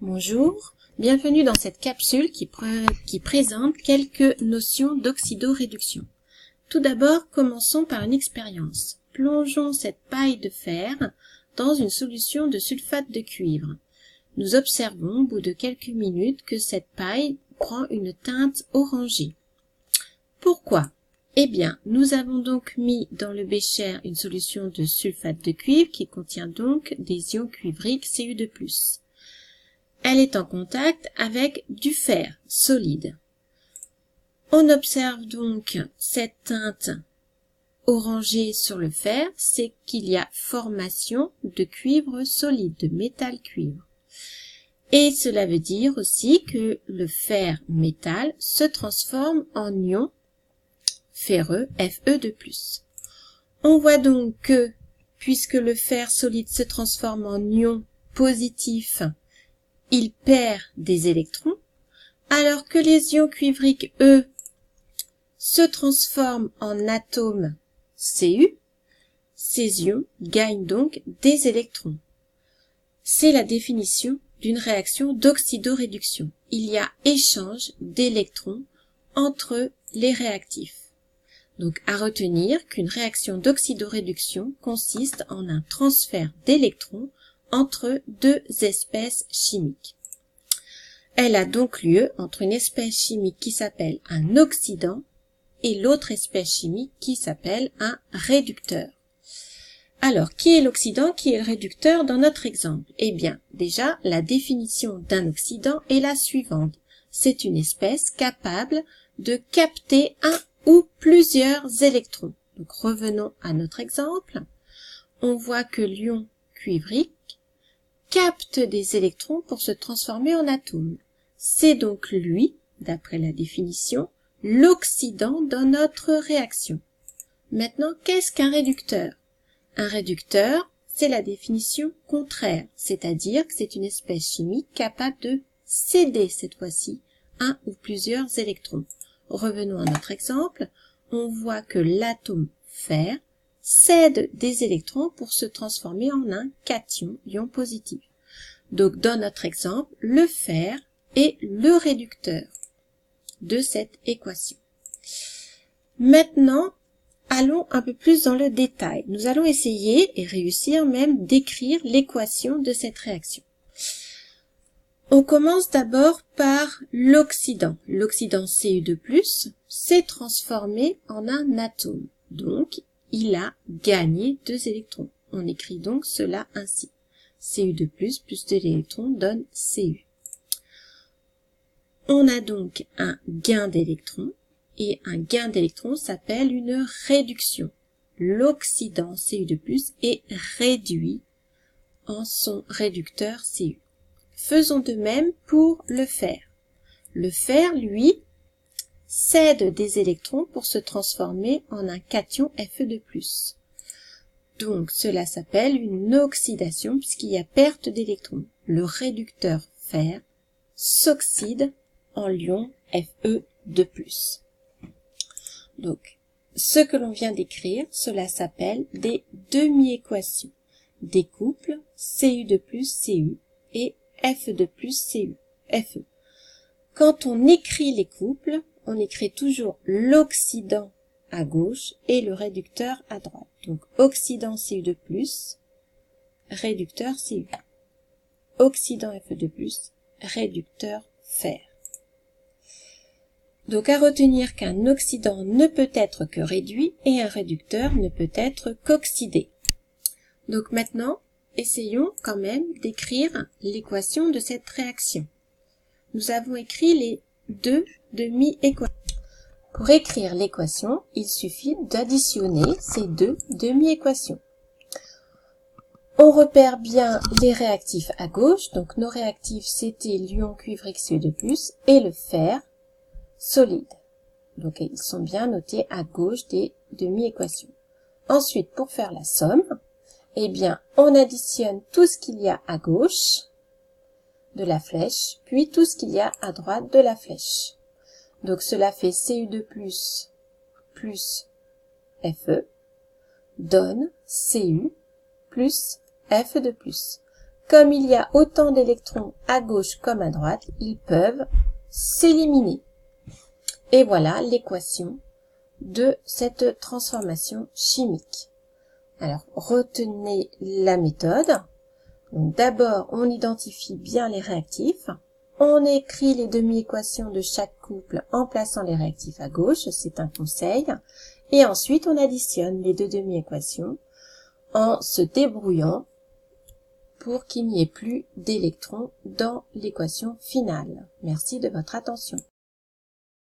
Bonjour, bienvenue dans cette capsule qui présente quelques notions d'oxydoréduction. Tout d'abord, commençons par une expérience. Plongeons cette paille de fer dans une solution de sulfate de cuivre. Nous observons au bout de quelques minutes que cette paille prend une teinte orangée. Pourquoi? Eh bien, nous avons donc mis dans le bécher une solution de sulfate de cuivre qui contient donc des ions cuivriques Cu2+. Elle est en contact avec du fer solide. On observe donc cette teinte orangée sur le fer, c'est qu'il y a formation de cuivre solide, de métal cuivre. Et cela veut dire aussi que le fer métal se transforme en ion ferreux Fe2+. On voit donc que, puisque le fer solide se transforme en ion positif, il perd des électrons, alors que les ions cuivriques, eux, se transforment en atomes Cu. Ces ions gagnent donc des électrons. C'est la définition d'une réaction d'oxydoréduction. Il y a échange d'électrons entre les réactifs. Donc, à retenir qu'une réaction d'oxydoréduction consiste en un transfert d'électrons entre deux espèces chimiques. Elle a donc lieu entre une espèce chimique qui s'appelle un oxydant et l'autre espèce chimique qui s'appelle un réducteur. Alors, qui est l'oxydant, qui est le réducteur dans notre exemple? Eh bien, déjà, la définition d'un oxydant est la suivante. C'est une espèce capable de capter un ou plusieurs électrons. Donc, revenons à notre exemple. On voit que l'ion cuivrique capte des électrons pour se transformer en atomes. C'est donc lui, d'après la définition, l'oxydant dans notre réaction. Maintenant, qu'est-ce qu'un réducteur? Un réducteur, c'est la définition contraire, c'est-à-dire que c'est une espèce chimique capable de céder cette fois-ci un ou plusieurs électrons. Revenons à notre exemple, on voit que l'atome fer cède des électrons pour se transformer en un cation, ion positif. Donc, dans notre exemple, le fer est le réducteur de cette équation. Maintenant, allons un peu plus dans le détail. Nous allons essayer, et réussir même, d'écrire l'équation de cette réaction. On commence d'abord par l'oxydant. L'oxydant Cu2+, s'est transformé en un atome. Donc, il a gagné 2 électrons. On écrit donc cela ainsi. Cu2+, plus 2 électrons donne Cu. On a donc un gain d'électrons, et un gain d'électrons s'appelle une réduction. L'oxydant Cu2+ est réduit en son réducteur Cu. Faisons de même pour le fer. Le fer, lui, cède des électrons pour se transformer en un cation Fe2+. Donc, cela s'appelle une oxydation puisqu'il y a perte d'électrons. Le réducteur fer s'oxyde en l'ion Fe2+. Donc, ce que l'on vient d'écrire, cela s'appelle des demi-équations, des couples Cu2+Cu et Fe2+Cu, Fe. Quand on écrit les couples, on écrit toujours l'oxydant à gauche et le réducteur à droite. Donc, oxydant Cu2+, réducteur Cu. Oxydant Fe2+, réducteur fer. Donc, à retenir qu'un oxydant ne peut être que réduit et un réducteur ne peut être qu'oxydé. Donc maintenant, essayons quand même d'écrire l'équation de cette réaction. Nous avons écrit les deux demi-équations. Pour écrire l'équation, il suffit d'additionner ces deux demi-équations. On repère bien les réactifs à gauche, donc nos réactifs c'était l'ion cuivrique Cu2+, et le fer solide. Donc ils sont bien notés à gauche des demi-équations. Ensuite, pour faire la somme, eh bien, on additionne tout ce qu'il y a à gauche de la flèche, puis tout ce qu'il y a à droite de la flèche. Donc cela fait Cu2+ plus Fe donne Cu plus Fe2+. Comme il y a autant d'électrons à gauche comme à droite, ils peuvent s'éliminer. Et voilà l'équation de cette transformation chimique. Alors, retenez la méthode. D'abord, on identifie bien les réactifs. On écrit les demi-équations de chaque couple en plaçant les réactifs à gauche, c'est un conseil. Et ensuite, on additionne les deux demi-équations en se débrouillant pour qu'il n'y ait plus d'électrons dans l'équation finale. Merci de votre attention.